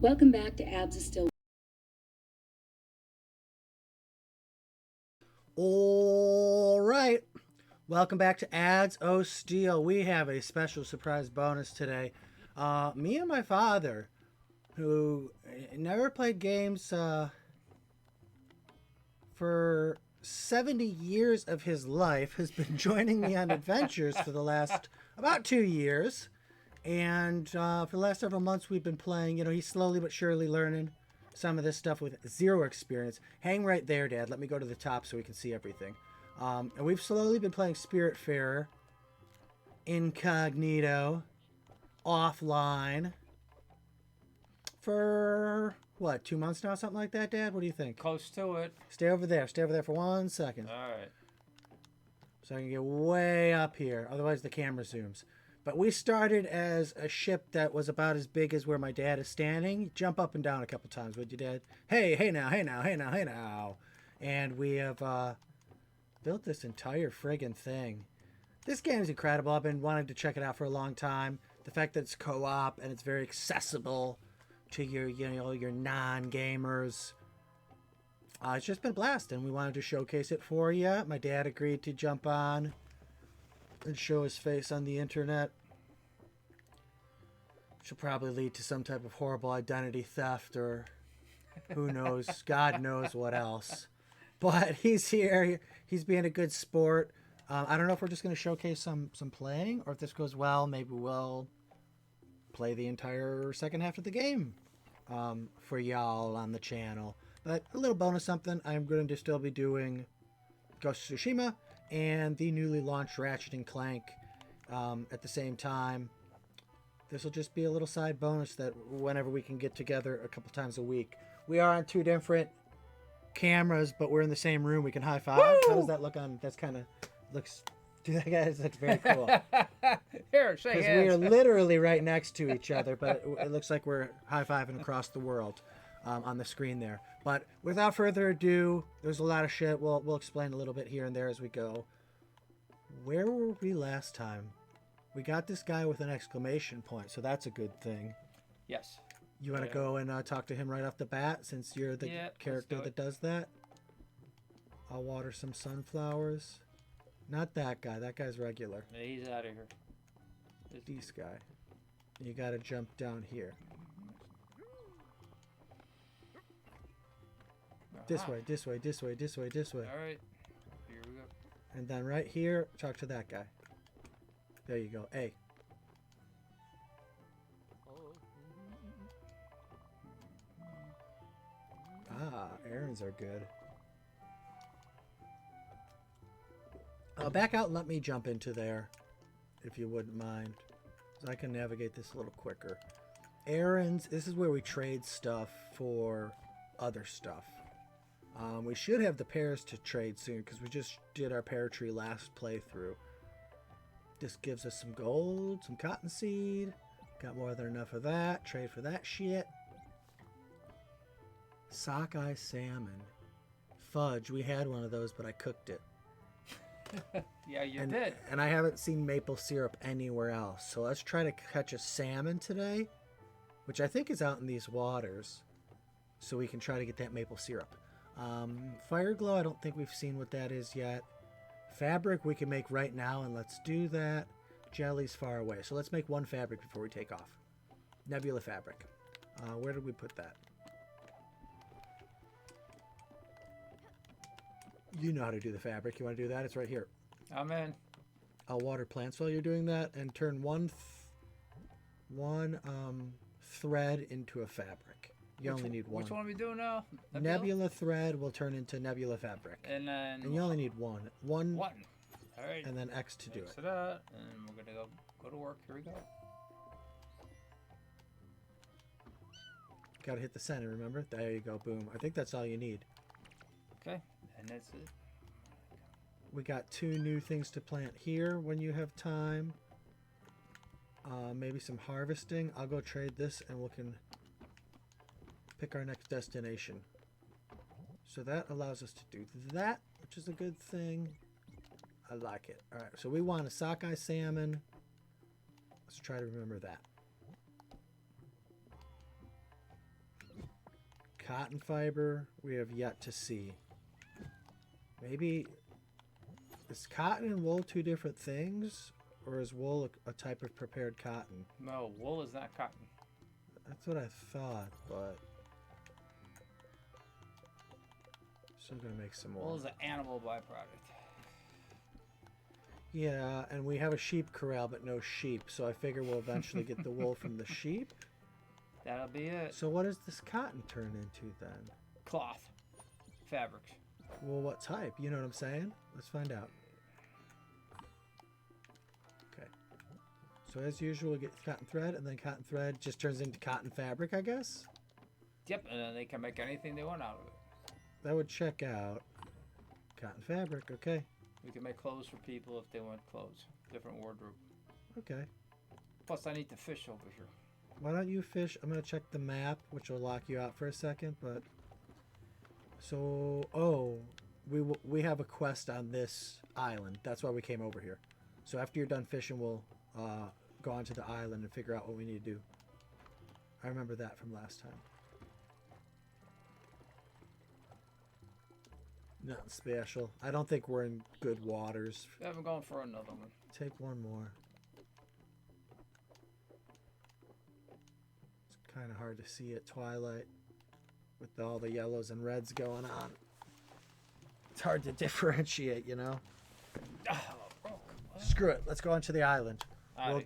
Welcome back to Abs is Still. All right. Welcome back to Ads O Steel. We have a special surprise bonus today. Me and my father, who never played games for 70 years of his life, has been joining me on adventures for the last about 2 years. And for the last several months, we've been playing. You know, he's slowly but surely learning some of this stuff with zero experience. Hang right there, Dad. Let me go to the top so we can see everything. And we've slowly been playing Spiritfarer, incognito, offline, for, what, 2 months now? Something like that, Dad? What do you think? Close to it. Stay over there. Stay over there for 1 second. All right. So I can get way up here. Otherwise, the camera zooms. But we started as a ship that was about as big as where my dad is standing. Jump up and down a couple times, would you, Dad? Hey, hey now, hey now, hey now, hey now. And we have built this entire friggin' thing. This game is incredible. I've been wanting to check it out for a long time. The fact that it's co-op and it's very accessible to your non-gamers. It's just been a blast, and we wanted to showcase it for you. My dad agreed to jump on and show his face on the internet. Which will probably lead to some type of horrible identity theft or who knows, God knows what else. But he's here. He's being a good sport. I don't know if we're just going to showcase some playing, or if this goes well, maybe we'll play the entire second half of the game for y'all on the channel. But a little bonus something, I'm going to still be doing Ghost of Tsushima and the newly launched Ratchet and Clank at the same time. This will just be a little side bonus that whenever we can get together a couple times a week. We are on 2 different cameras, but we're in the same room. We can high five. Woo! How does that look on? That's kind of looks. Guys, that's very cool. Here, shake Because hands. we are literally right next to each other, but it looks like we're high fiving across the world on the screen there. But without further ado, there's a lot of shit. We'll explain a little bit here and there as we go. Where were we last time? We got this guy with an exclamation point, so that's a good thing. Yes. You want to go and talk to him right off the bat, since you're the character that does that? I'll water some sunflowers. Not that guy. That guy's regular. He's out of here. This guy. You got to jump down here. This way, this way, this way, this way, this way. All right. Here we go. And then right here, talk to that guy. There you go. Hey. Ah, errands are good. Back out and let me jump into there, if you wouldn't mind. So I can navigate this a little quicker. Errands, this is where we trade stuff for other stuff. We should have the pears to trade soon, because we just did our pear tree last playthrough. This gives us some gold, some cottonseed. Got more than enough of that. Trade for that shit. Sockeye salmon. Fudge, we had one of those, but I cooked it. Yeah, you did. And I haven't seen maple syrup anywhere else. So let's try to catch a salmon today, which I think is out in these waters. So we can try to get that maple syrup. Fire glow, I don't think we've seen what that is yet. Fabric we can make right now, and let's do that. Jelly's far away. So let's make one fabric before we take off. Nebula fabric. Where did we put that? You know how to do the fabric. You want to do that? It's right here. I'm in. I'll water plants while you're doing that, and turn one thread into a fabric. You only need one. Which one are we doing now? Nebula thread will turn into nebula fabric. And then... And you only need one. One. All right. And then X to do it. So that, and we're going to go to work. Here we go. Gotta hit the center, remember? There you go, boom. I think that's all you need. Okay, and that's it. We got 2 new things to plant here when you have time. Maybe some harvesting. I'll go trade this and we can pick our next destination. So that allows us to do that, which is a good thing. I like it. Alright, so we want a sockeye salmon. Let's try to remember that. cotton fiber we have yet to see. Maybe is cotton and wool two different things, or is wool a type of prepared cotton? No, wool is not cotton. That's what I thought, but still gonna make some more. Wool is an animal byproduct. Yeah, and we have a sheep corral, but no sheep, so I figure we'll eventually get the wool from the sheep. That'll be it. So what does this cotton turn into then? Cloth. Fabrics. Well, what type? You know what I'm saying? Let's find out. Okay. So as usual, we get cotton thread, and then cotton thread just turns into cotton fabric, I guess? Yep, and then they can make anything they want out of it. That would check out. Cotton fabric, okay. We can make clothes for people if they want clothes. Different wardrobe. Okay. Plus, I need to fish over here. Why don't you fish? I'm going to check the map, which will lock you out for a second, but... So, oh, we have a quest on this island. That's why we came over here. So after you're done fishing, we'll go onto the island and figure out what we need to do. I remember that from last time. Nothing special. I don't think we're in good waters. I'm going for another one. Take one more. It's kind of hard to see at twilight with all the yellows and reds going on. It's hard to differentiate, you know? Screw it. Let's go onto the island. We'll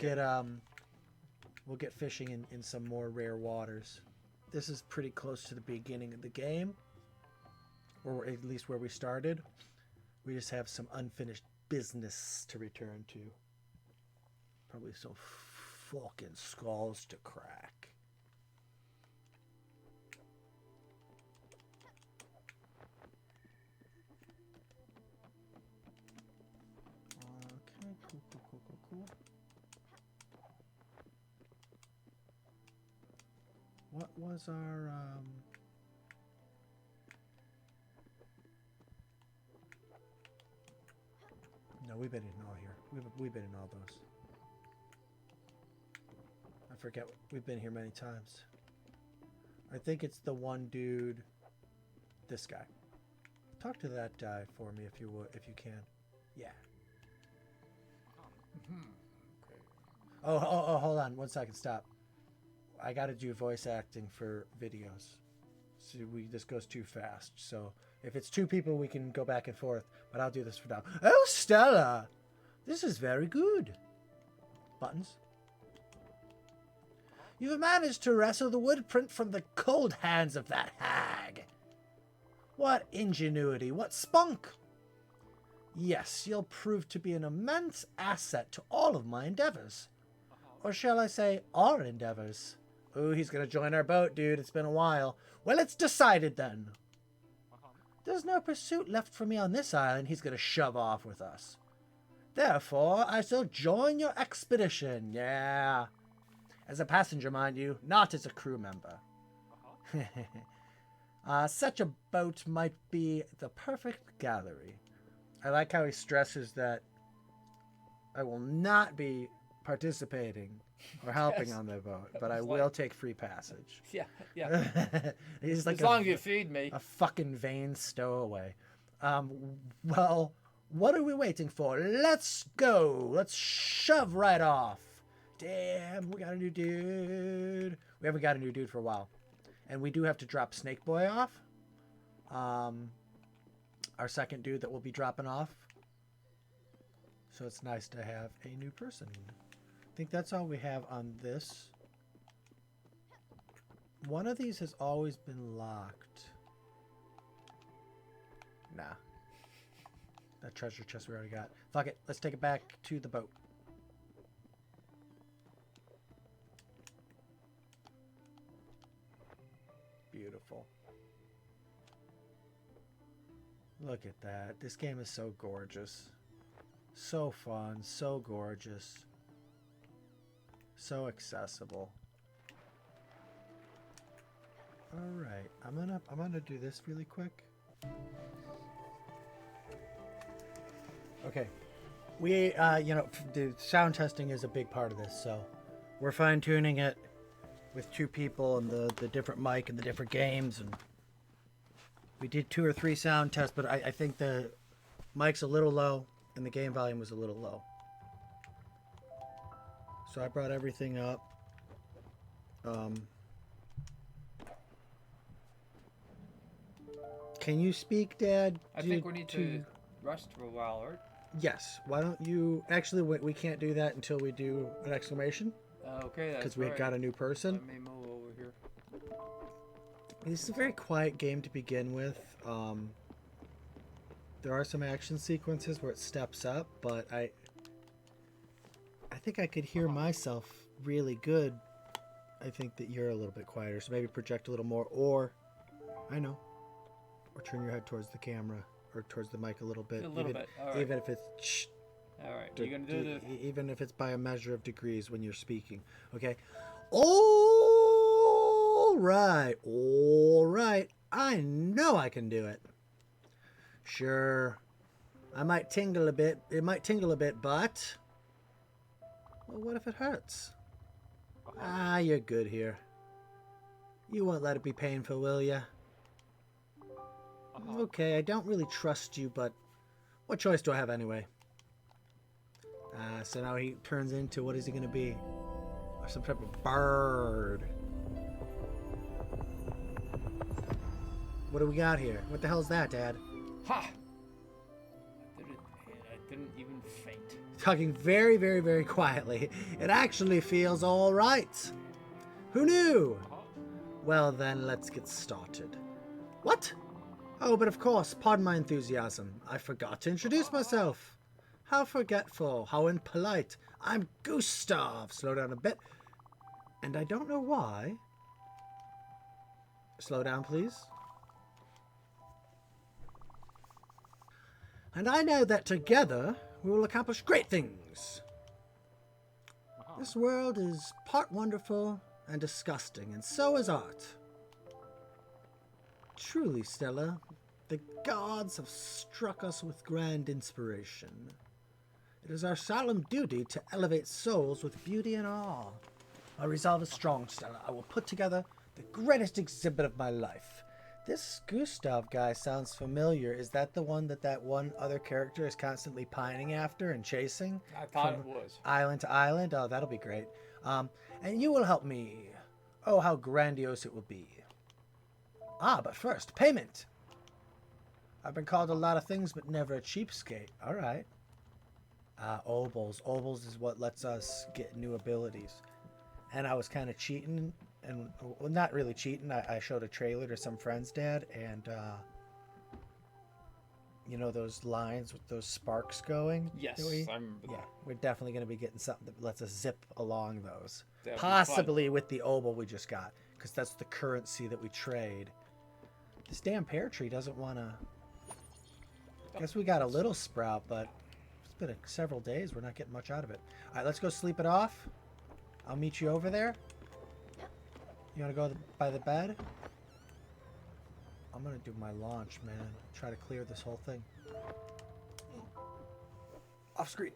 get fishing in some more rare waters. This is pretty close to the beginning of the game. Or at least where we started. We just have some unfinished business to return to. Probably some fucking skulls to crack. Okay, cool. What was our No, we've been in all here. We've been in all those. I forget. We've been here many times. I think it's the one dude. This guy. Talk to that guy for me if you would, if you can. Yeah. Oh, hold on. 1 second. Stop. I got to do voice acting for videos. So this goes too fast. So if it's two people, we can go back and forth. But I'll do this for now. Oh, Stella! This is very good. Buttons. You've managed to wrestle the wood print from the cold hands of that hag. What ingenuity, what spunk. Yes, you'll prove to be an immense asset to all of my endeavors. Or shall I say, our endeavors. Ooh, he's going to join our boat, dude. It's been a while. Well, it's decided then. There's no pursuit left for me on this island. He's going to shove off with us. Therefore, I shall join your expedition. Yeah. As a passenger, mind you, not as a crew member. Such a boat might be the perfect gallery. I like how he stresses that I will not be participating or helping on the boat, but I will take free passage. Yeah. He's like as long as you feed me. A fucking vain stowaway. Well, what are we waiting for? Let's go. Let's shove right off. Damn, we got a new dude. We haven't got a new dude for a while. And we do have to drop Snake Boy off. Our second dude that we'll be dropping off. So it's nice to have a new person. I think that's all we have on this. One of these has always been locked. Nah. That treasure chest we already got. Fuck it. Let's take it back to the boat. Beautiful. Look at that. This game is so gorgeous. So fun. So gorgeous. So accessible. All right. I'm gonna do this really quick. Okay. We the sound testing is a big part of this, so we're fine tuning it with two people and the different mic and the different games, and We did 2 or 3 sound tests, but I think the mic's a little low and the game volume was a little low. So I brought everything up. Can you speak, Dad? I think we need to rest for a while, right? Yes. Why don't you... Actually, we can't do that until we do an exclamation. Okay, that's Because we right. got a new person. Let me move over here. This is a very quiet game to begin with. There are some action sequences where it steps up, but I think I could hear myself really good. I think that you're a little bit quieter, so maybe project a little more, or or turn your head towards the camera or towards the mic a little bit. A little bit. All right. Even if it's All right. You're gonna do the. even if it's by a measure of degrees when you're speaking. Okay. All right. I know I can do it. Sure. I might tingle a bit. It might tingle a bit, but... Well, what if it hurts? Ah, you're good here. You won't let it be painful, will ya? Okay, I don't really trust you, but... What choice do I have anyway? So now he turns into... What is he going to be? Some type of bird. What do we got here? What the hell's that, Dad? Ha! I didn't even faint. Talking very, very, very quietly. It actually feels all right. Who knew? Well, then, let's get started. What? Oh, but of course, pardon my enthusiasm. I forgot to introduce myself. How forgetful, how impolite. I'm Gustav. Slow down a bit. And I don't know why. Slow down, please. And I know that together we will accomplish great things. This world is part wonderful and disgusting, and so is art. Truly, Stella, the gods have struck us with grand inspiration. It is our solemn duty to elevate souls with beauty and awe. My resolve is strong, Stella. I will put together the greatest exhibit of my life. This Gustav guy sounds familiar. Is that the one that one other character is constantly pining after and chasing? I thought it was. Island to island? Oh, that'll be great. And you will help me. Oh, how grandiose it will be. Ah, but first, payment. I've been called a lot of things, but never a cheapskate. All right. Obols. Obols is what lets us get new abilities. And I was kind of cheating. And, well, not really cheating. I showed a trailer to some friends, Dad, and, you know those lines with those sparks going? Yes, I remember that. We're definitely going to be getting something that lets us zip along those. That'd be Possibly with the obol we just got, because that's the currency that we trade. This damn pear tree doesn't want to... I guess we got a little sprout, but it's been several days. We're not getting much out of it. All right, let's go sleep it off. I'll meet you over there. You want to go by the bed? I'm going to do my launch, man. Try to clear this whole thing. Off screen.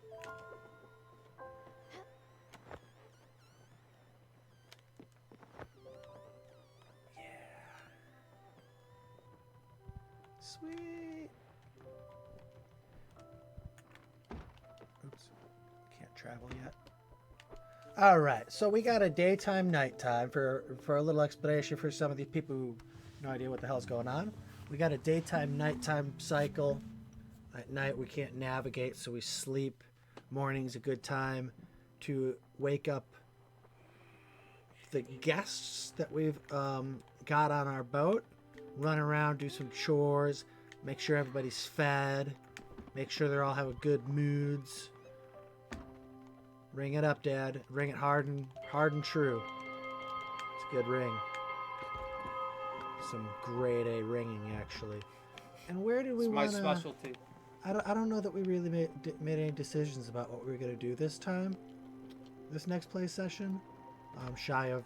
Yeah. Sweet. Oops. Can't travel yet. All right, so we got a daytime, nighttime for a little explanation for some of these people who have no idea what the hell's going on. We got a daytime, nighttime cycle. At night we can't navigate, so we sleep. Morning's a good time to wake up the guests that we've got on our boat, run around, do some chores, make sure everybody's fed, make sure they all have good moods. Ring it up, Dad. Ring it hard and true. It's a good ring. Some grade A ringing, actually. And where did we want to... It's my specialty. I don't know that we really made any decisions about what we were going to do this time. This next play session. Shy of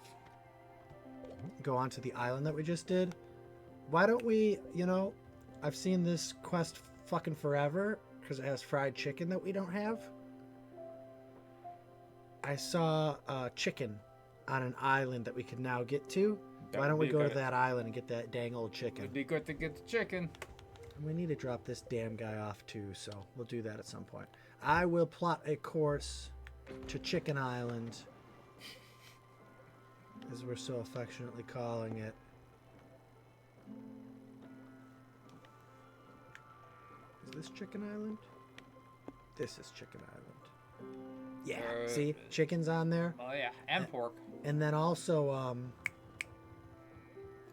go on to the island that we just did. Why don't we, I've seen this quest fucking forever because it has fried chicken that we don't have. I saw a chicken on an island that we can now get to. Why don't we go to that island and get that dang old chicken? It'd be good to get the chicken. We need to drop this damn guy off too, so we'll do that at some point. I will plot a course to Chicken Island, as we're so affectionately calling it. Is this Chicken Island? This is Chicken Island. Yeah, see? Chicken's on there. Oh, yeah, and pork. And then also,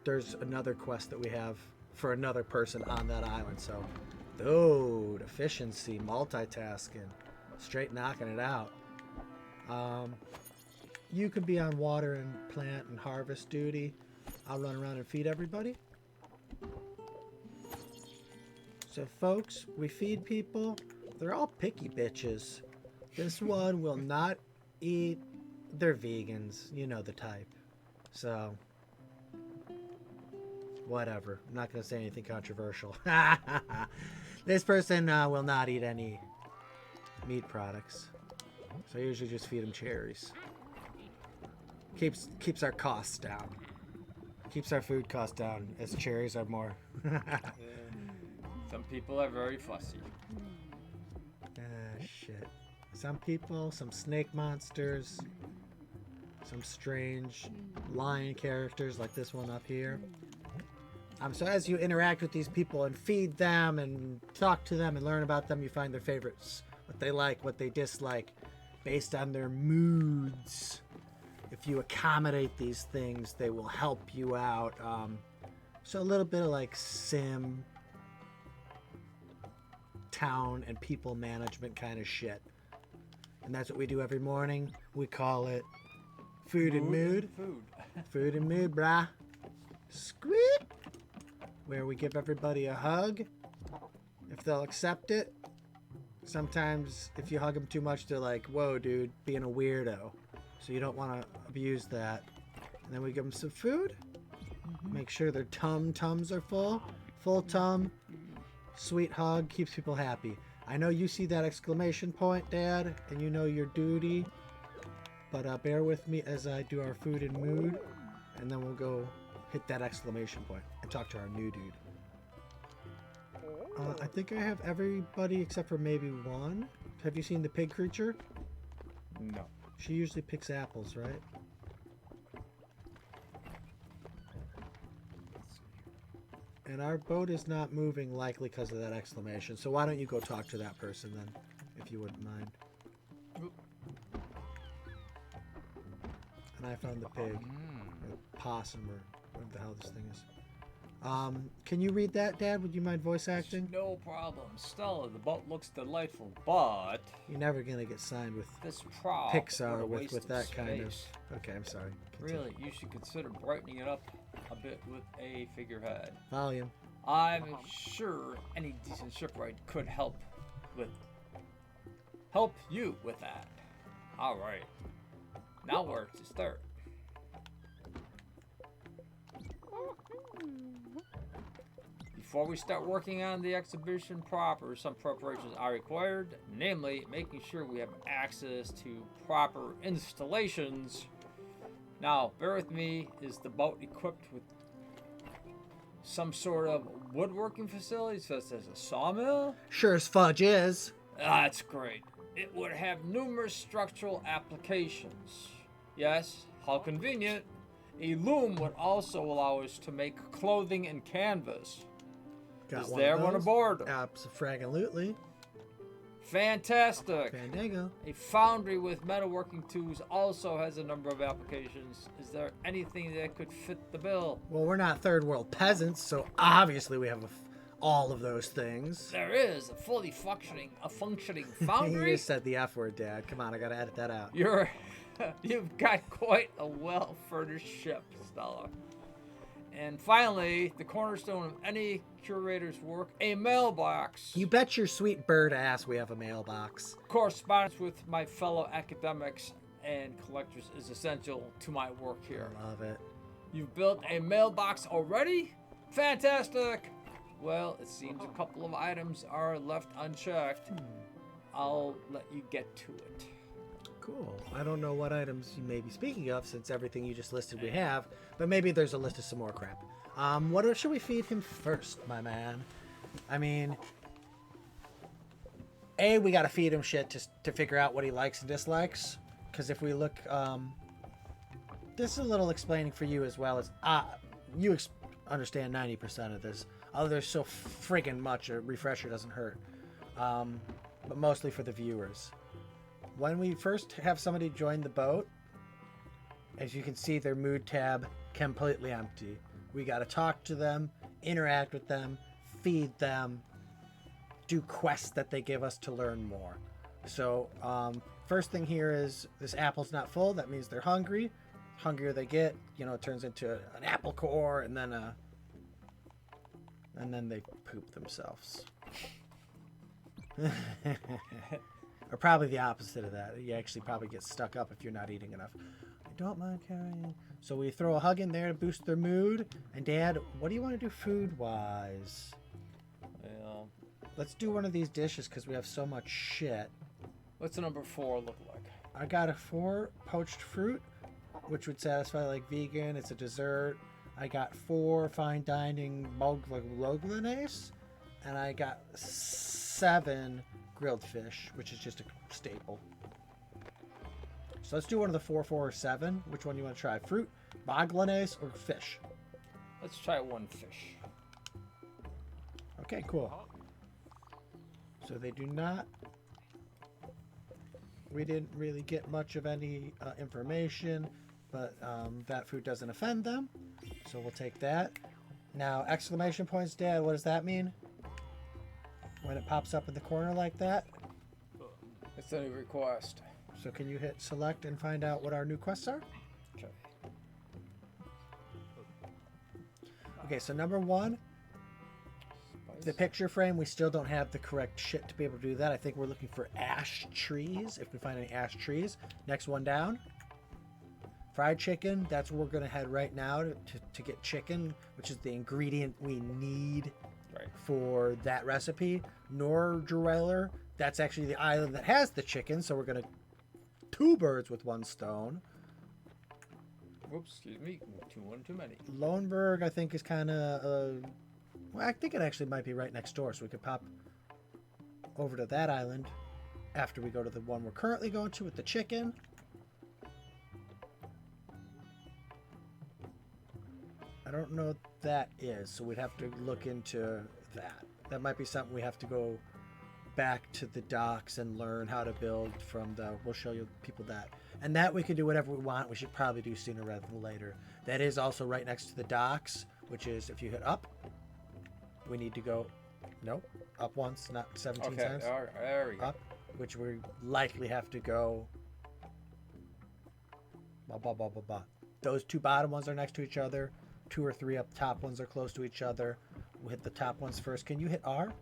there's another quest that we have for another person on that island. So, dude, efficiency, multitasking, straight knocking it out. You could be on water and plant and harvest duty. I'll run around and feed everybody. So, folks, we feed people. They're all picky bitches. This one will not eat. They're vegans. You know the type. So, whatever. I'm not going to say anything controversial. This person will not eat any meat products. So I usually just feed them cherries. Keeps our costs down. Keeps our food costs down, as cherries are more. Some people are very fussy. Shit. Some people, some snake monsters, some strange lion characters like this one up here. So as you interact with these people and feed them and talk to them and learn about them, you find their favorites, what they like, what they dislike, based on their moods. If you accommodate these things, they will help you out. So a little bit of like sim, town, and people management kind of shit. And that's what we do every morning. We call it Food and Mood. Food and Mood, brah. Squeak! Where we give everybody a hug, if they'll accept it. Sometimes, if you hug them too much, they're like, whoa, dude, being a weirdo. So you don't want to abuse that. And then we give them some food. Make sure their tums are full. Full tum. Sweet hug. Keeps people happy. I know you see that exclamation point, Dad, and you know your duty. But bear with me as I do our food and mood. And then we'll go hit that exclamation point and talk to our new dude. I think I have everybody except for maybe one. Have you seen the pig creature? No. She usually picks apples, right? And our boat is not moving, likely because of that exclamation. So why don't you go talk to that person then, if you wouldn't mind. And I found the pig, or possum, or whatever the hell this thing is. Can you read that, Dad? Would you mind voice acting? No problem. Stella, the boat looks delightful, but You're never gonna get signed with this prop Pixar with with that kind of. space. Okay, I'm sorry. Continue. Really, you should consider brightening it up a bit with a figurehead. Volume. I'm sure any decent shipwright could help you with that. All right. Now where to start? Before we start working on the exhibition proper, some preparations are required, namely making sure we have access to proper installations. Now, bear with me, is the boat equipped with some sort of woodworking facility, such as a sawmill? Sure as fudge is. That's great. It would have numerous structural applications. Yes, how convenient. A loom would also allow us to make clothing and canvas. Got Is one there of one those? aboard? Abso-fragging-lutely. Fantastic. Fandango. A foundry with metalworking tools also has a number of applications. Is there anything that could fit the bill? Well, we're not third world peasants, so obviously we have all of those things. There is a fully functioning You foundry. just said the F word, Dad. Come on, I gotta edit that out. You've got quite a well-furnished ship, Stella. And finally, the cornerstone of any curator's work, a mailbox. You bet your sweet bird ass we have a mailbox. Correspondence with my fellow academics and collectors is essential to my work here. I love it. You've built a mailbox already? Fantastic! Well, it seems a couple of items are left unchecked. I'll let you get to it. Cool. I don't know what items you may be speaking of, since everything you just listed we have, but maybe there's a list of some more crap. What should we feed him first, my man? I mean, we gotta feed him shit to figure out what he likes and dislikes. Because if we look, this is a little explaining for you as well as you understand 90% of this. Although there's so friggin' much, a refresher doesn't hurt. But mostly for the viewers. When we first have somebody join the boat, as you can see, their mood tab completely empty. We got to talk to them, interact with them, feed them, do quests that they give us to learn more. So first thing here is this apple's not full. That means they're hungry. Hungrier they get, it turns into an apple core, and then they poop themselves. Or probably the opposite of that. You actually probably get stuck up if you're not eating enough. I don't mind carrying. So we throw a hug in there to boost their mood. And Dad, what do you want to do food-wise? Well, let's do one of these dishes because we have so much shit. What's the number 4 look like? I got a 4 poached fruit, which would satisfy like vegan. It's a dessert. I got 4 fine dining bolognese, and I got 7 grilled fish, which is just a staple. So let's do one of the 4, 4, or 7. Which one do you want to try? Fruit, bolognese, or fish? Let's try 1 fish. Okay, cool. So they do not... We didn't really get much of any information, but that food doesn't offend them. So we'll take that. Now, exclamation points, Dad, what does that mean? When it pops up in the corner like that? It's a new request. So can you hit select and find out what our new quests are? Okay. Okay, so number 1, the picture frame, we still don't have the correct shit to be able to do that. I think we're looking for ash trees, if we find any ash trees. Next one down. Fried chicken, that's where we're going to head right now to get chicken, which is the ingredient we need for that recipe. Nordrweller, that's actually the island that has the chicken, so we're going to 2 birds with 1 stone. Whoops, excuse me, one too many. Loneberg, I think, is kind of... well, I think it actually might be right next door, so we could pop over to that island after we go to the one we're currently going to with the chicken. I don't know what that is, so we'd have to look into that. That might be something we have to go back to the docks and learn how to build from the... We'll show you people that. And that we can do whatever we want. We should probably do sooner rather than later. That is also right next to the docks, which is if you hit up, we need to go... Nope. Up once, not 17 times. Okay, there we go. Up, which we likely have to go... Blah, blah, blah, blah, blah. Those 2 bottom ones are next to each other. 2 or 3 up top ones are close to each other. We'll hit the top ones first. Can you hit R?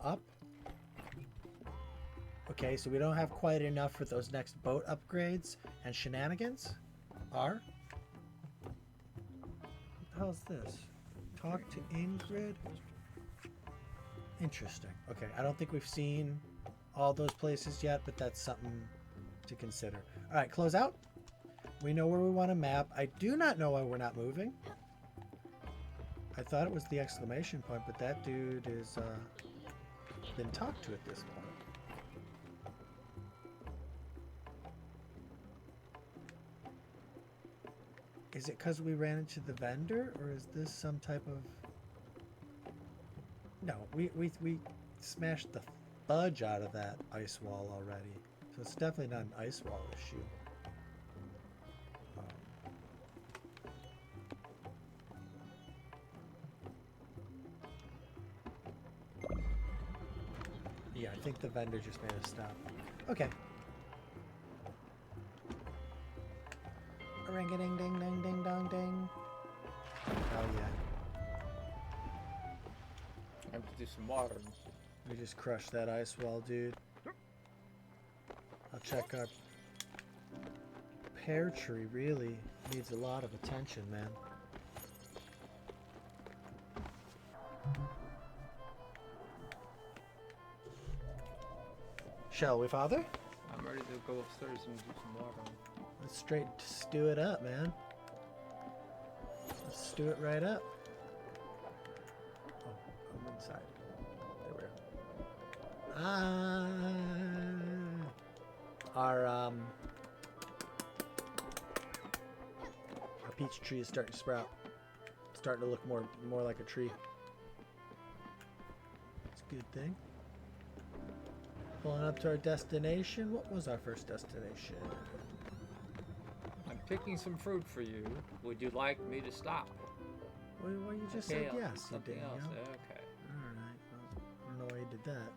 Up. Okay, so we don't have quite enough for those next boat upgrades and shenanigans. R. What the hell is this? Talk to Ingrid? Interesting. Okay, I don't think we've seen all those places yet, but that's something to consider. All right, close out. We know where we want to map. I do not know why we're not moving. I thought it was the exclamation point, but that dude is been talked to at this point. Is it because we ran into the vendor, or is this some type of... No, we smashed the fudge out of that ice wall already. So it's definitely not an ice wall issue. Yeah, I think the vendor just made us stop. Okay. Ring-a-ding-ding-ding-ding-dong-ding. Oh, yeah. I have to do some water. We just crushed that ice wall, dude. I'll check our pear tree. Really needs a lot of attention, man. shall we, Father? I'm ready to go upstairs and do some water. Let's straight stew it up, man. Let's stew it right up. Oh, I'm inside. There we go. Our peach tree is starting to sprout. Starting to look more like a tree. It's a good thing. Pulling up to our destination. What was our first destination? I'm picking some fruit for you. Would you like me to stop? Well, you just said yes. You Something did. else. You know? Okay. Alright. Well, I don't know why you did that.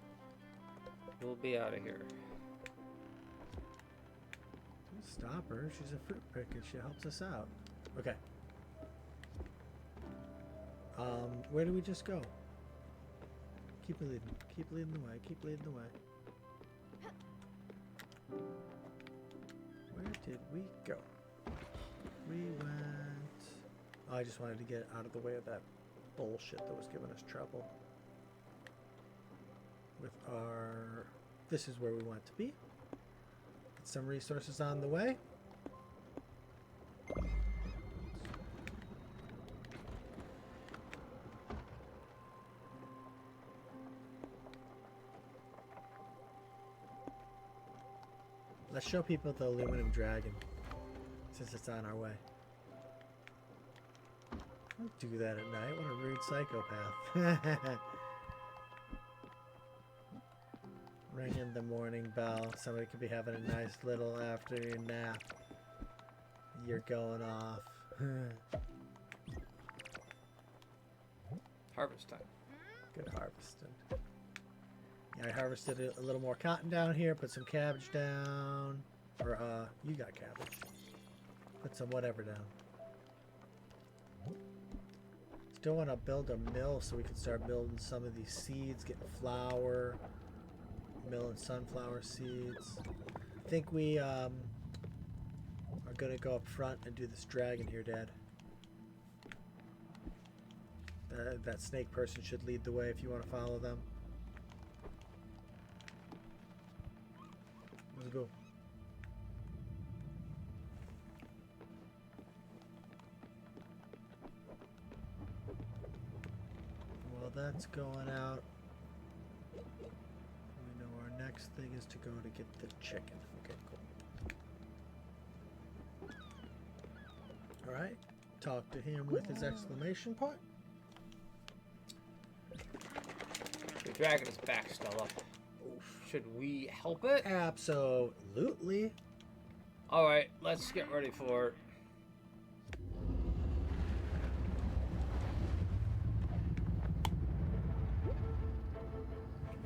We'll be out of here. Don't stop her. She's a fruit picker. She helps us out. Okay. Where do we just go? Keep leading. Keep leading the way. Keep leading the way. Where did we go? We went... Oh, I just wanted to get out of the way of that bullshit that was giving us trouble. With our... This is where we want to be. Get some resources on the way. Let's show people the aluminum dragon, since it's on our way. Don't do that at night. What a rude psychopath. Ringing the morning bell. Somebody could be having a nice little afternoon nap. You're going off. Harvest time. Good harvesting. Yeah, I harvested a little more cotton down here. Put some cabbage down. Or, you got cabbage. Put some whatever down. Still want to build a mill so we can start building some of these seeds, getting flour, milling sunflower seeds. I think we are going to go up front and do this dragon here, Dad. That snake person should lead the way if you want to follow them. Let's go. Well, that's going out. We know our next thing is to go to get the chicken. Okay, cool. Alright. Talk to him with his exclamation point. The dragon is back, Stella. Should we help it? Absolutely. Alright, let's get ready for it.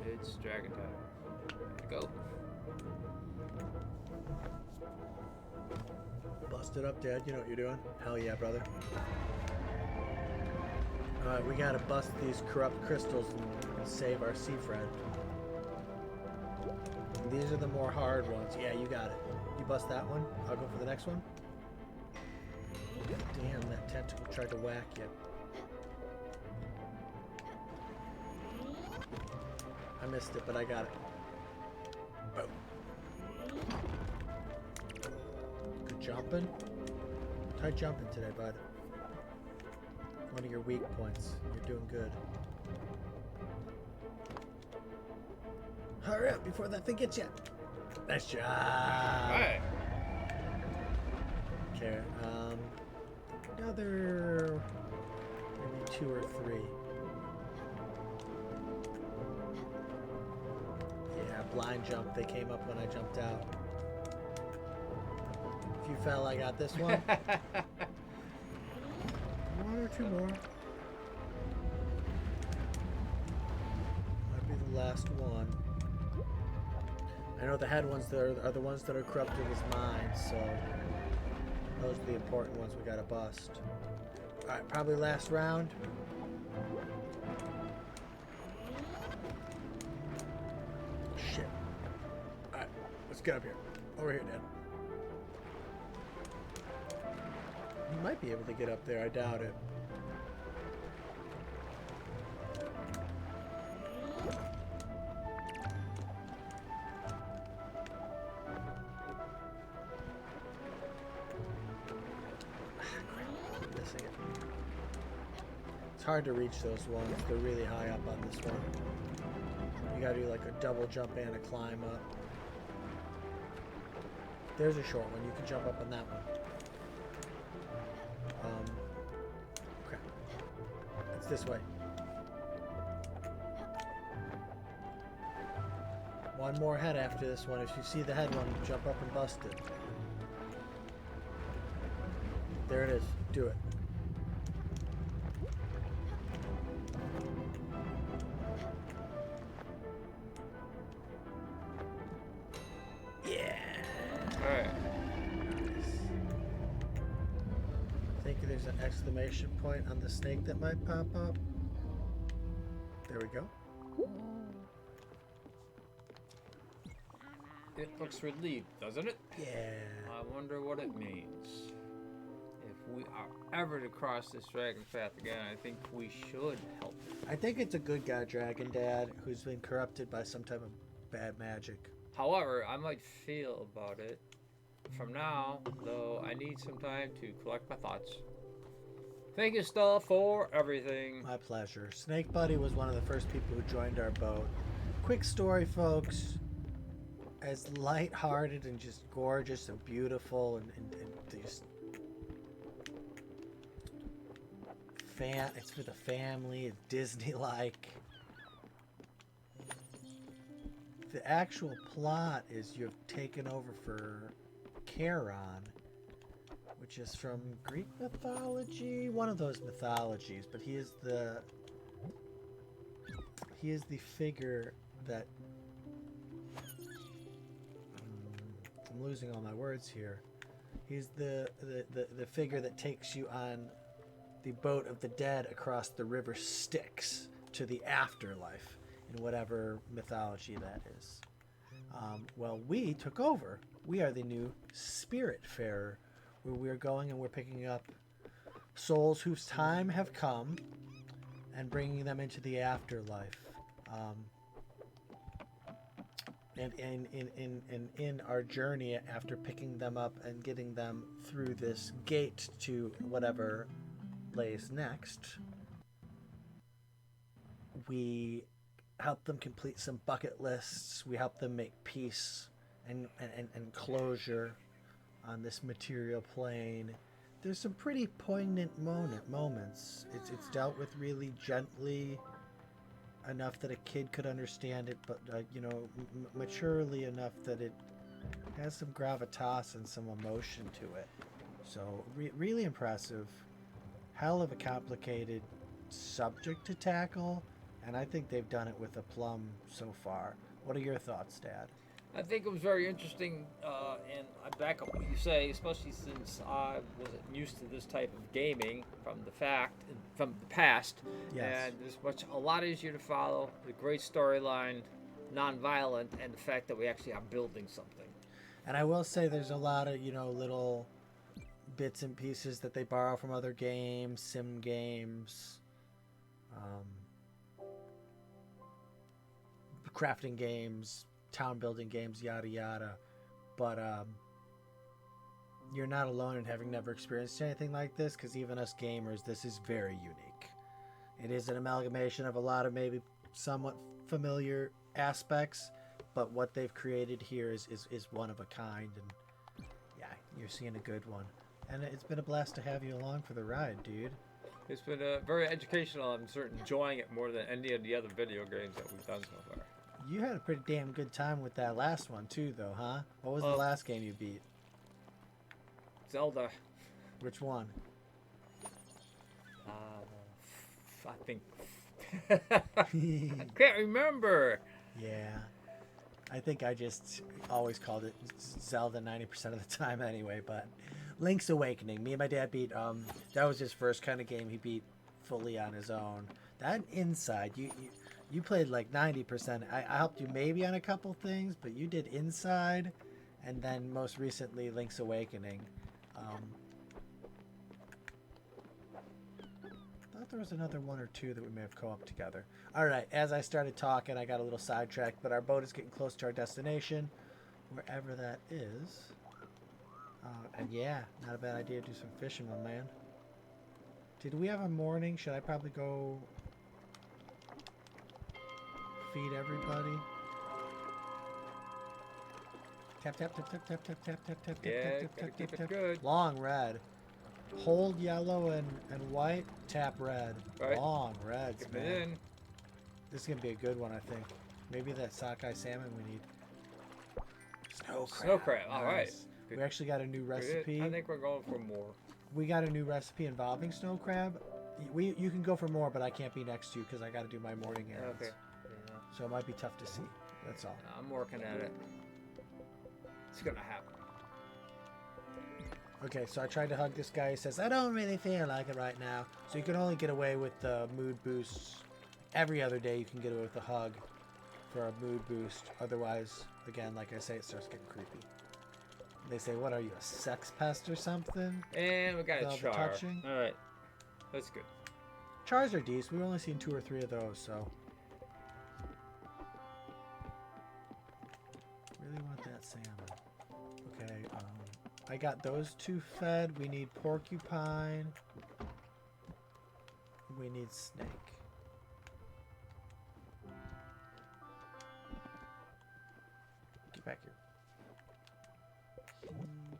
It's dragon time. Go. Bust it up, Dad. You know what you're doing. Hell yeah, brother. Alright, we gotta bust these corrupt crystals and save our sea friend. These are the more hard ones. Yeah, you got it. You bust that one. I'll go for the next one. Damn, that tentacle tried to whack you. I missed it, but I got it. Boom. Good jumping. Try jumping today, bud. One of your weak points. You're doing good. Hurry up before that thing gets you. Nice job. Alright. Okay, another maybe 2 or 3. Yeah, blind jump. They came up when I jumped out. If you fell, I got this one. 1 or 2 more. Might be the last one. I know the head ones that are the ones that are corrupted his mind, so those are the important ones we gotta bust. Alright, probably last round. Shit. Alright, let's get up here. Over here, Dad. You might be able to get up there, I doubt it. It's hard to reach those ones. They're really high up on this one. You gotta do like a double jump and a climb up. There's a short one. You can jump up on that one. Okay. It's this way. One more head after this one. If you see the head one, jump up and bust it. There it is. Do it. Yeah. All right. I think there's an exclamation point on the snake that might pop up. There we go. It looks relieved, doesn't it? Yeah. I wonder what it means. If we are ever to cross this dragon path again, I think we should help it. I think it's a good guy, Dragon Dad, who's been corrupted by some type of bad magic. However, I might feel about it. From now, though, I need some time to collect my thoughts. Thank you, Stella, for everything. My pleasure. Snake Buddy was one of the first people who joined our boat. Quick story, folks. As lighthearted and just gorgeous and beautiful and just it's for the family, it's Disney-like. The actual plot is you've taken over for Charon, which is from Greek mythology, one of those mythologies, but he is the figure that I'm losing all my words here. He's the figure that takes you on the boat of the dead across the river Styx to the afterlife in whatever mythology that is. Well, we took over. We are the new Spiritfarer, where we're going and we're picking up souls whose time have come and bringing them into the afterlife. And in our journey after picking them up and getting them through this gate to whatever lays next, we help them complete some bucket lists. We help them make peace and closure on this material plane. There's some pretty poignant moments. It's dealt with really gently, enough that a kid could understand it, but maturely enough that it has some gravitas and some emotion to it. So really impressive. Hell of a complicated subject to tackle, and I think they've done it with aplomb so far. What are your thoughts, Dad? I think it was very interesting, and I back up what you say, especially since I wasn't used to this type of gaming from the past. Yes. And it's a lot easier to follow. A great storyline, non-violent, and the fact that we actually are building something. And I will say there's a lot of little bits and pieces that they borrow from other games, sim games, crafting games, town building games, yada yada, but you're not alone in having never experienced anything like this, because even us gamers, this is very unique. It is an amalgamation of a lot of maybe somewhat familiar aspects, but what they've created here is one of a kind, and yeah, you're seeing a good one. And it's been a blast to have you along for the ride, dude. It's been very educational. I'm certain enjoying it more than any of the other video games that we've done so far. You had a pretty damn good time with that last one too, though, huh? What was the last game you beat? Zelda. Which one? I think I can't remember. Yeah, I think I just always called it Zelda 90% of the time anyway. But Link's Awakening, me and my dad beat. That was his first kind of game he beat fully on his own. That Inside, you played like 90%. I helped you maybe on a couple things, but you did Inside, and then most recently Link's Awakening. I thought there was another one or two that we may have co-opted together. All right, as I started talking, I got a little sidetracked, but our boat is getting close to our destination, wherever that is. And yeah, not a bad idea to do some fishing, my man. Did we have a morning? Should I probably go feed everybody? Tap tap tap tap tap tap tap tap tap Yeah, tap gotta tap keep tap it tap. good. Long red. Hold yellow and white. Tap red. Right. Long reds, Keep man. it in. This is gonna be a good one, I think. Maybe that sockeye salmon we need. Snow crab. Snow crab. All right. Nice. Good. We actually got a new recipe. I think we're going for more. We got a new recipe involving snow crab. You can go for more, but I can't be next to you because I got to do my morning errands. Okay. Yeah. So it might be tough to see. That's all. I'm working at it. It's gonna happen. Okay, so I tried to hug this guy. He says, I don't really feel like it right now. So you can only get away with the mood boosts. Every other day you can get away with a hug for a mood boost. Otherwise, again, like I say, it starts getting creepy. They say, what are you, a sex pest or something? And we got a Without the char. touching? All right. That's good. Chars are decent. We've only seen 2 or 3 of those, so. Really want that salmon. Okay, I got those 2 fed. We need porcupine. We need snake. Get back here.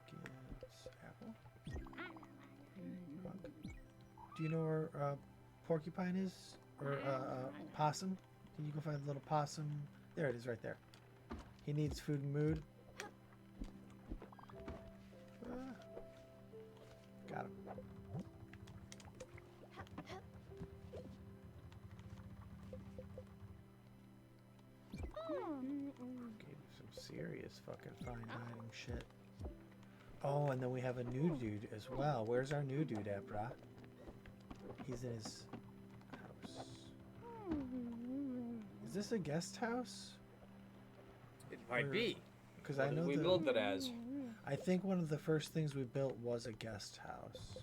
He gets apple. Do you know where porcupine is? Or possum? Can you go find the little possum? There it is, right there. He needs food and mood. Got him. Gave him some serious fucking fine item shit. Oh, and then we have a new dude as well. Where's our new dude at, brah? He's in his house. Is this a guest house? It might Or- be. Because What I did know we the, built it as. I think one of the first things we built was a guest house.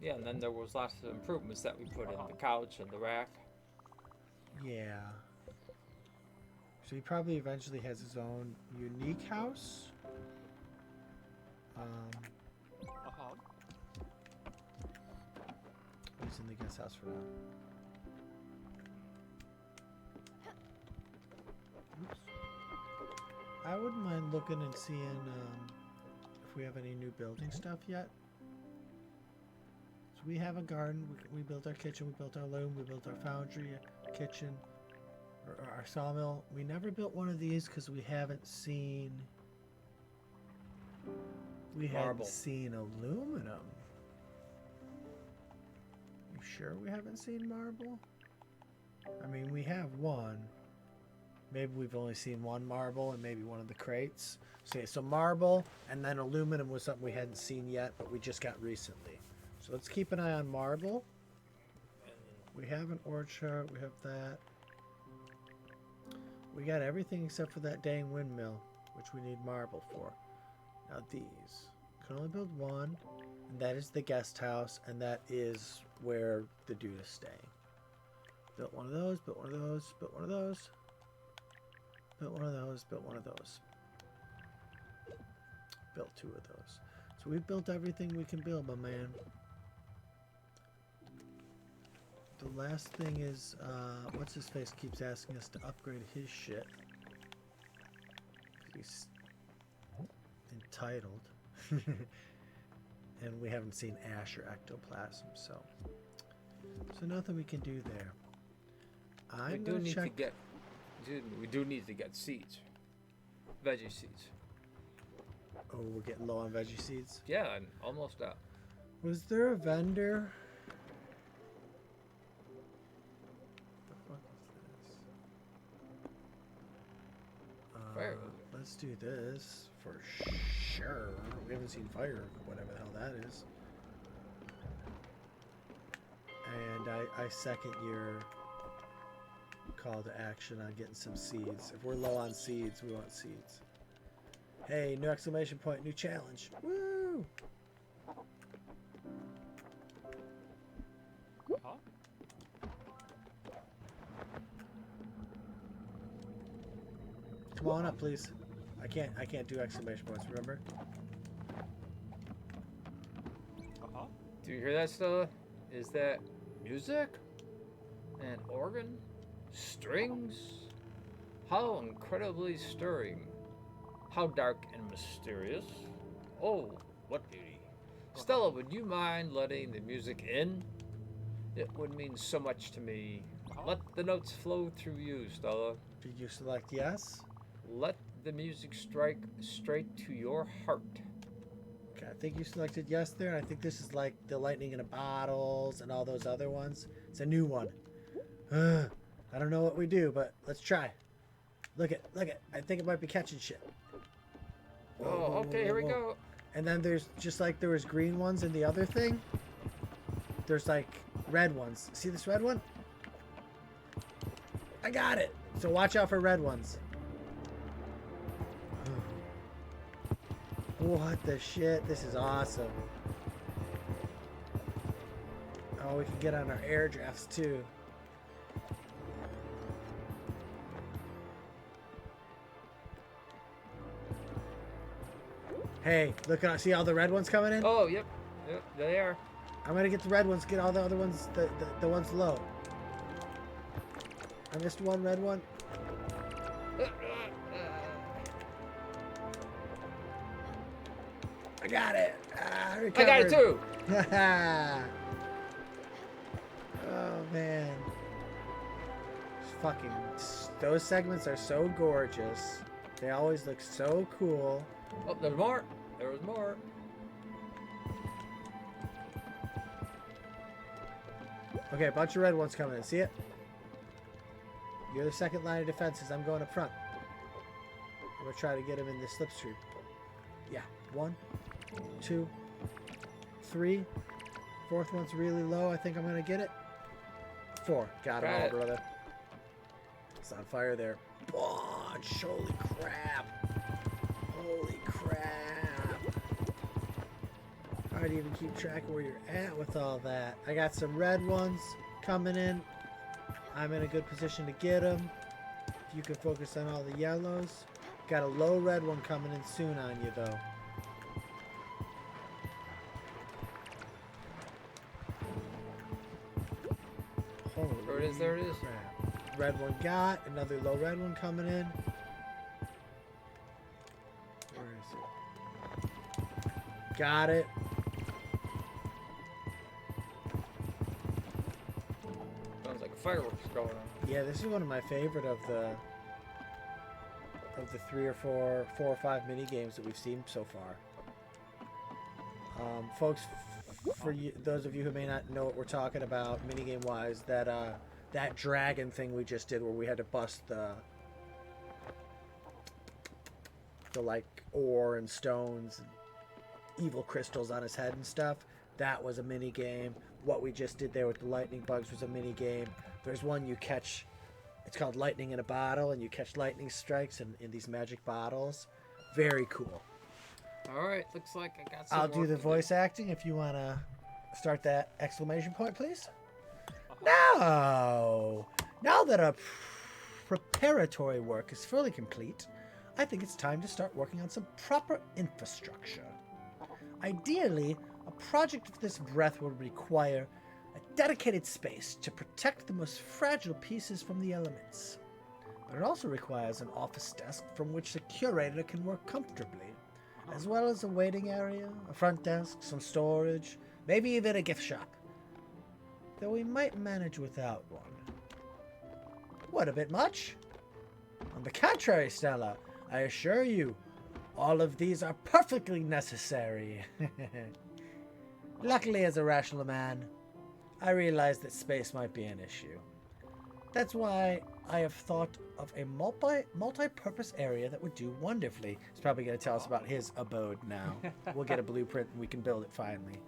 Yeah, and then there was lots of improvements that we put in the couch and the rack. Yeah. So he probably eventually has his own unique house. He's in the guest house for now. Oops. I wouldn't mind looking and seeing if we have any new building stuff yet. So we have a garden. We built our kitchen. We built our loom. We built our foundry, kitchen, or our sawmill. We never built one of these because we haven't seen. We Marble. haven't seen aluminum. You sure we haven't seen marble? I mean, we have one. Maybe we've only seen one marble and maybe one of the crates. So marble and then aluminum was something we hadn't seen yet, but we just got recently. So let's keep an eye on marble. We have an orchard. We have that. We got everything except for that dang windmill, which we need marble for. Now these. Can only build one. And that is the guest house. And that is where the dude is staying. Built one of those. Built one of those. Built one of those. Built one of those. Built one of those. Built 2 of those. So we've built everything we can build, my man. The last thing is, what's his face keeps asking us to upgrade his shit. He's entitled. And we haven't seen ash or ectoplasm, so nothing we can do there. We do need to get. We do need to get seeds, veggie seeds. Oh, we're getting low on veggie seeds. Yeah, I'm almost out. Was there a vendor? The fuck is this? Fire. Let's do this for sure. We haven't seen fire, whatever the hell that is. And I second your call to action on getting some seeds. If we're low on seeds, we want seeds. Hey, new exclamation point, new challenge. Woo! Come on up, please. I can't do exclamation points, remember? Do you hear that, Stella? Is that music? An organ? Strings? How incredibly stirring. How dark and mysterious. Oh, what beauty. Stella, would you mind letting the music in? It would mean so much to me. Let the notes flow through you, Stella. Did you select yes? Let the music strike straight to your heart. Okay, I think you selected yes there. I think this is like the lightning in the bottles and all those other ones. It's a new one. I don't know what we do, but let's try. Look it. I think it might be catching shit. Whoa, Oh, whoa, okay, whoa, here we whoa. go. And then there's just like there was green ones in the other thing. There's like red ones. See this red one? I got it. So watch out for red ones. What the shit? This is awesome. Oh, we can get on our air drafts too. Hey, look at see all the red ones coming in? Oh, yep, there they are. I'm gonna get the red ones, get all the other ones, the ones low. I missed one red one. I got it. I got it too. Oh man. Fucking, those segments are so gorgeous. They always look so cool. Oh, there's more. There was more. Okay, a bunch of red ones coming in. See it? You're the second line of defenses. I'm going up front. I'm gonna try to get him in the slipstream. Yeah, 1, 2, 3. Fourth one's really low. I think I'm gonna get it. 4. Got him all, brother. It's on fire there. Bunch. Holy crap. Holy crap. Hard to even keep track of where you're at with all that. I got some red ones coming in. I'm in a good position to get them. If you can focus on all the yellows. Got a low red one coming in soon on you, though. Holy There it is. crap. Red one got. Another low red one coming in. Where is it? Got it. Sounds like fireworks going on. Yeah, this is one of my favorite of the 3 or 4 or 5 mini games that we've seen so far. Folks, for you, those of you who may not know what we're talking about minigame wise, that dragon thing we just did where we had to bust the like ore and stones and evil crystals on his head and stuff, that was a mini game. What we just did there with the lightning bugs was a mini game. There's one you catch, it's called lightning in a bottle, and you catch lightning strikes in these magic bottles. Very cool. All right, looks like I got some I'll do work the to voice acting if you want to start that exclamation point, please. Now that our preparatory work is fully complete, I think it's time to start working on some proper infrastructure. Ideally, a project of this breadth will require a dedicated space to protect the most fragile pieces from the elements. But it also requires an office desk from which the curator can work comfortably, as well as a waiting area, a front desk, some storage, maybe even a gift shop. Though we might manage without one. What, a bit much? On the contrary, Stella, I assure you, all of these are perfectly necessary. Luckily, as a rational man, I realize that space might be an issue. That's why I have thought of a multi-purpose area that would do wonderfully. He's probably going to tell us about his abode now. We'll get a blueprint and we can build it finally.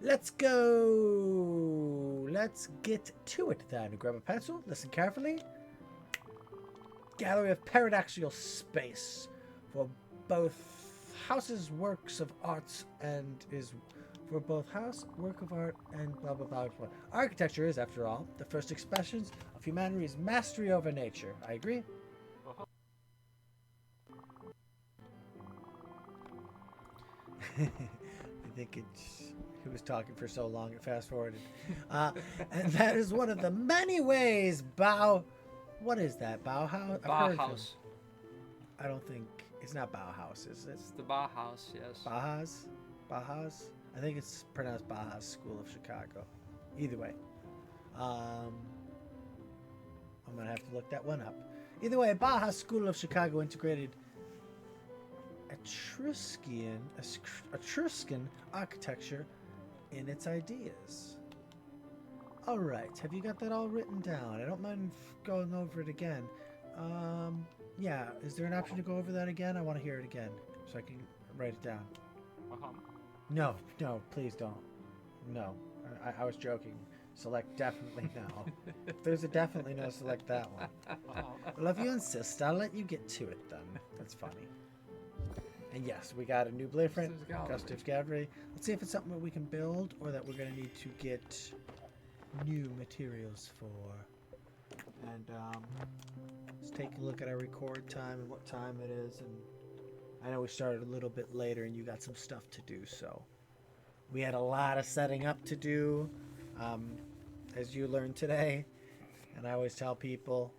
Let's go. Let's get to it then. Grab a pencil. Listen carefully. Gallery of paradoxical space for both houses, works of arts, and is for both house, work of art, and blah blah blah blah. Architecture is, after all, the first expressions of humanity's mastery over nature. I agree. I think it's He was talking for so long, it fast forwarded. And that is one of the many ways What is that? Bauhaus? Bauhaus. I don't think it's not Bauhaus, is it? It's the Bauhaus, yes. Bauhaus. I think it's pronounced Bauhaus School of Chicago. Either way, I'm gonna have to look that one up. Either way, Bauhaus School of Chicago integrated Etruscan architecture in its ideas. All right, have you got that all written down? I don't mind going over it again. Yeah, is there an option to go over that again? I want to hear it again so I can write it down. No, please don't. No, I was joking. Select definitely no. If there's a definitely no, select that one. Well, if you insist, I'll let you get to it then. That's funny. And yes, we got a new blueprint, Gustav's Gallery. Let's see if it's something that we can build or that we're going to need to get new materials for. And let's take a look at our record time and what time it is. And I know we started a little bit later and you got some stuff to do, so we had a lot of setting up to do, as you learned today. And I always tell people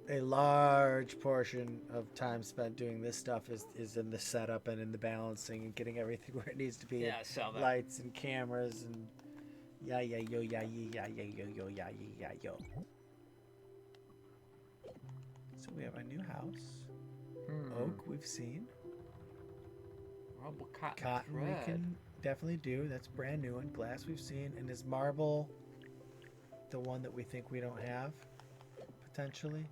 a large portion of time spent doing this stuff is in the setup and in the balancing and getting everything where it needs to be. Yeah, so that. Lights and cameras and yo. So we have a new house. Oak we've seen. Rubble Cotton we can definitely do. That's brand new one. Glass we've seen. And is marble the one that we think we don't have potentially?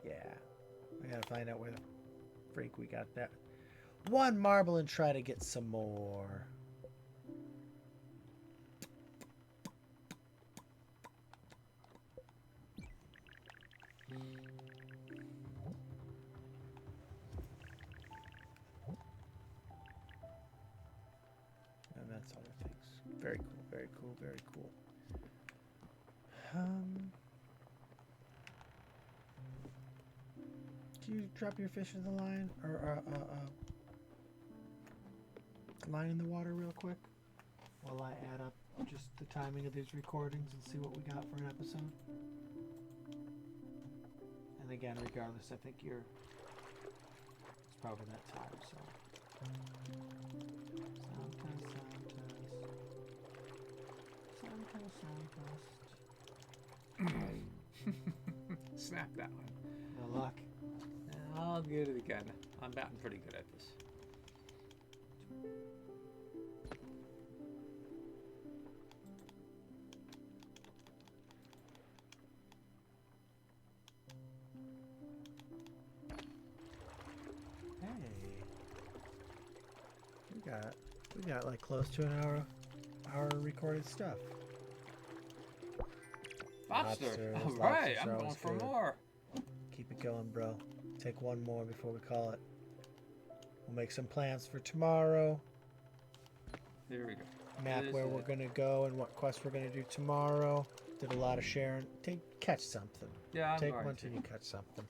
Yeah. We gotta find out where the freak we got that one marble and try to get some more. And that's other things. Very cool, very cool, very cool. Can you drop your fish in the line or line in the water real quick while I add up just the timing of these recordings and see what we got for an episode? And again, regardless, I think it's probably that time, so. Sound test. Snap that one. No luck. I'll get it again. I'm batting pretty good at this. Hey. We got like close to an hour recorded stuff. Lobster. All right, I'm going for more. Keep it going, bro. Take one more before we call it. We'll make some plans for tomorrow. There we go. Map where we're gonna go and what quest we're gonna do tomorrow. Did a lot of sharing. Catch something. Yeah, I'm Take going one to. till you catch something.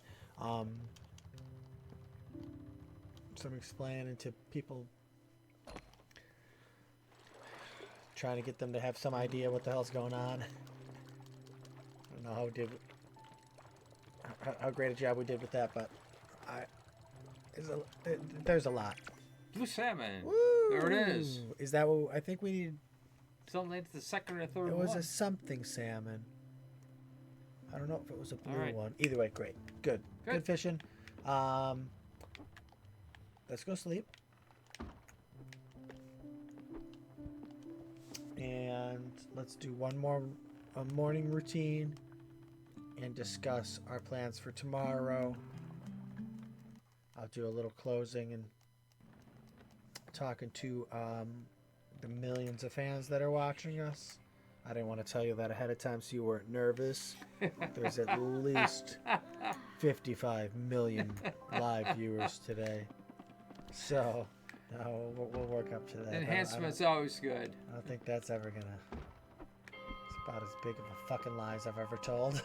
Some explaining to people, trying to get them to have some idea what the hell's going on. I don't know how great a job we did with that, but there's a lot. Blue salmon. Woo! There it is. Is that what I think we need? Something like the second or third It one. was a something salmon. I don't know if it was a blue right. one. Either way, great. Good fishing. Let's go sleep. And let's do one more morning routine and discuss our plans for tomorrow. I'll do a little closing and talking to the millions of fans that are watching us. I didn't want to tell you that ahead of time so you weren't nervous. There's at least 55 million live viewers today. So, no, we'll work up to that. Enhancement's always good. I don't think that's ever gonna. It's about as big of a fucking lie as I've ever told.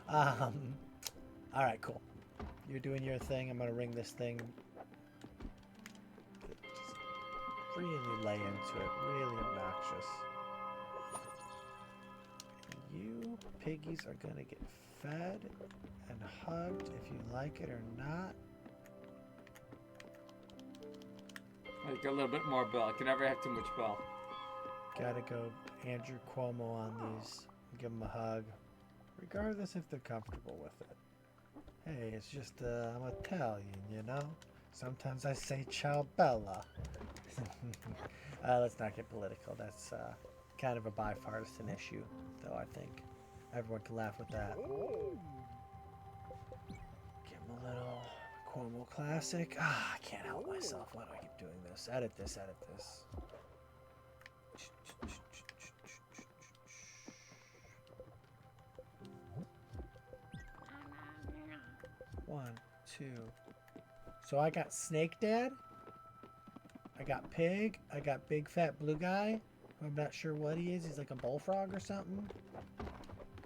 All right, cool. You're doing your thing. I'm gonna ring this thing really lay into it. Really obnoxious. You piggies are gonna get fed and hugged if you like it or not. Like a little bit more bell. I can never have too much bell. Gotta go Andrew Cuomo on these. Give them a hug. Regardless if they're comfortable with it. Hey, it's just, I'm Italian, you know? Sometimes I say ciao bella. Let's not get political. That's kind of a bipartisan issue, though, I think. Everyone can laugh with that. Give him a little Cuomo classic. Ah, I can't help myself. Why do I keep doing this? Edit this, edit this. One, two. So I got Snake Dad. I got Pig. I got Big Fat Blue Guy. I'm not sure what he is. He's like a bullfrog or something.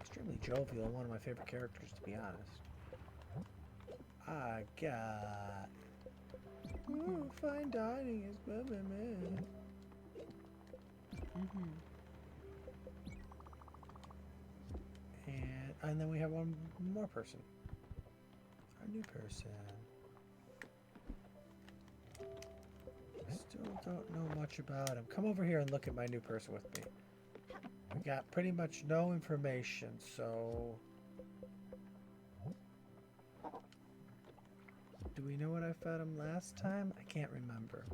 Extremely jovial. One of my favorite characters, to be honest. I got... Ooh, fine dining is blah, blah, blah. And then we have one more person. Our new person. Still don't know much about him. Come over here and look at my new person with me. We got pretty much no information, so... Do we know what I fed him last time? I can't remember.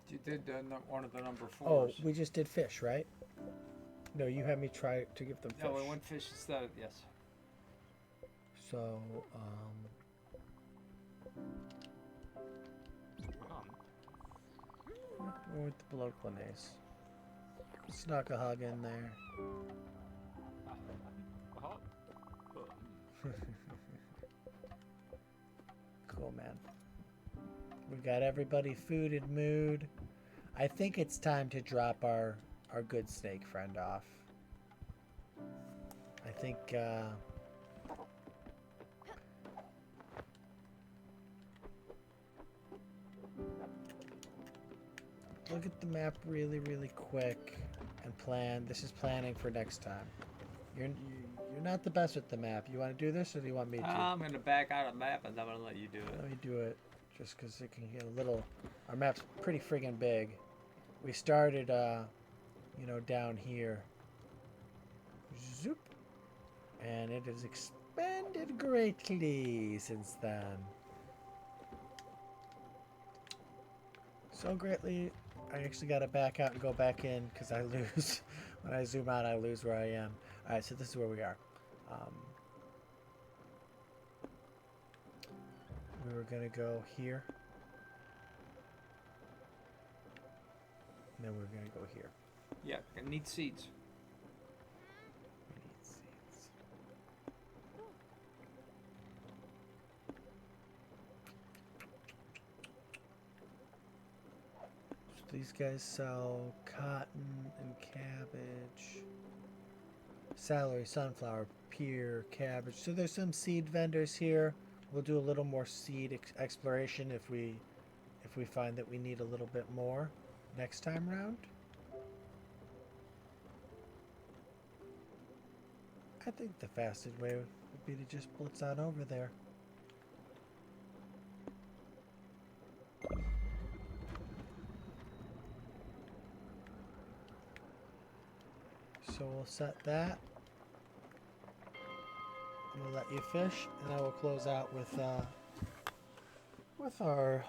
You did one of the number 4s. Oh, we just did fish, right? No, you had me try to give them fish. No, we went fish instead, yes. So, we went the Bolognaise. Snuck a hug in there. Cool, man. We've got everybody fooded mood. I think it's time to drop our good snake friend off. I think, look at the map really, really quick and plan. This is planning for next time. You're not the best with the map. You want to do this, or do you want me to? I'm going to back out of the map, and I'm going to let you do it. Let me do it, just because it can get a little... Our map's pretty friggin' big. We started, you know, down here. Zoop. And it has expanded greatly since then. So greatly, I actually got to back out and go back in because I lose. When I zoom out, I lose where I am. Alright, so this is where we are. We were going to go here. And then we're going to go here. Yeah, I need seeds. We need seeds. So these guys sell cotton and cabbage. Celery, sunflower, pear, cabbage. So there's some seed vendors here. We'll do a little more seed exploration if we find that we need a little bit more next time round. I think the fastest way would be to just blitz on over there. So we'll set that. We'll let you fish, and I will close out with our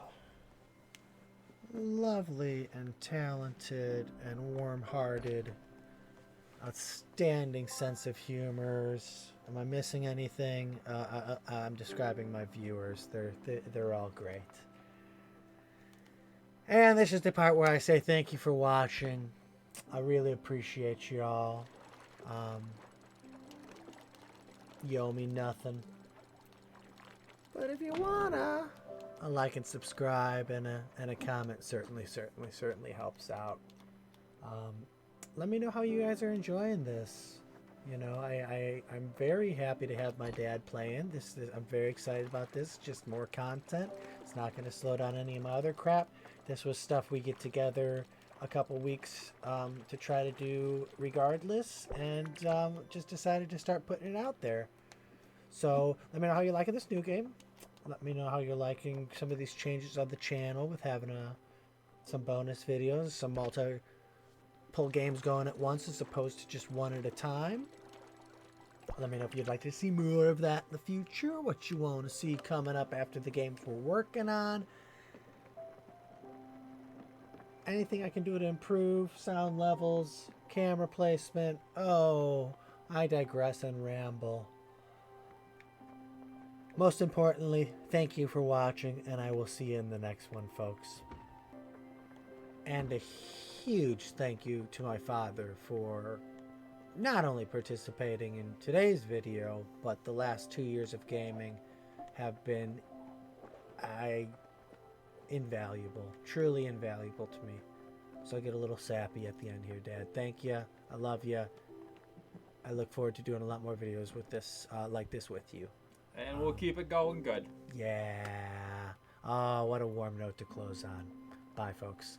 lovely and talented and warm-hearted, outstanding sense of humors. Am I missing anything? I'm describing my viewers. They're all great. And this is the part where I say thank you for watching. I really appreciate y'all. You owe me nothing. But if you wanna, a like and subscribe and a comment certainly helps out. Let me know how you guys are enjoying this. You know, I'm very happy to have my dad playing. I'm very excited about this. Just more content. It's not going to slow down any of my other crap. This was stuff we get together a couple weeks to try to do regardless, and just decided to start putting it out there. So let me know how you're liking this new game. Let me know how you're liking some of these changes on the channel with having some bonus videos, some multi-pull games going at once as opposed to just one at a time. Let me know if you'd like to see more of that in the future, what you want to see coming up after the games we're working on. Anything I can do to improve sound levels, camera placement. Oh, I digress and ramble. Most importantly, thank you for watching, and I will see you in the next one, folks. And a huge thank you to my father for not only participating in today's video, but the last 2 years of gaming have been invaluable, truly invaluable to me. So I get a little sappy at the end here, Dad. Thank you. I love you. I look forward to doing a lot more videos with this, like this with you. And we'll keep it going good. Yeah. Oh, what a warm note to close on. Bye, folks.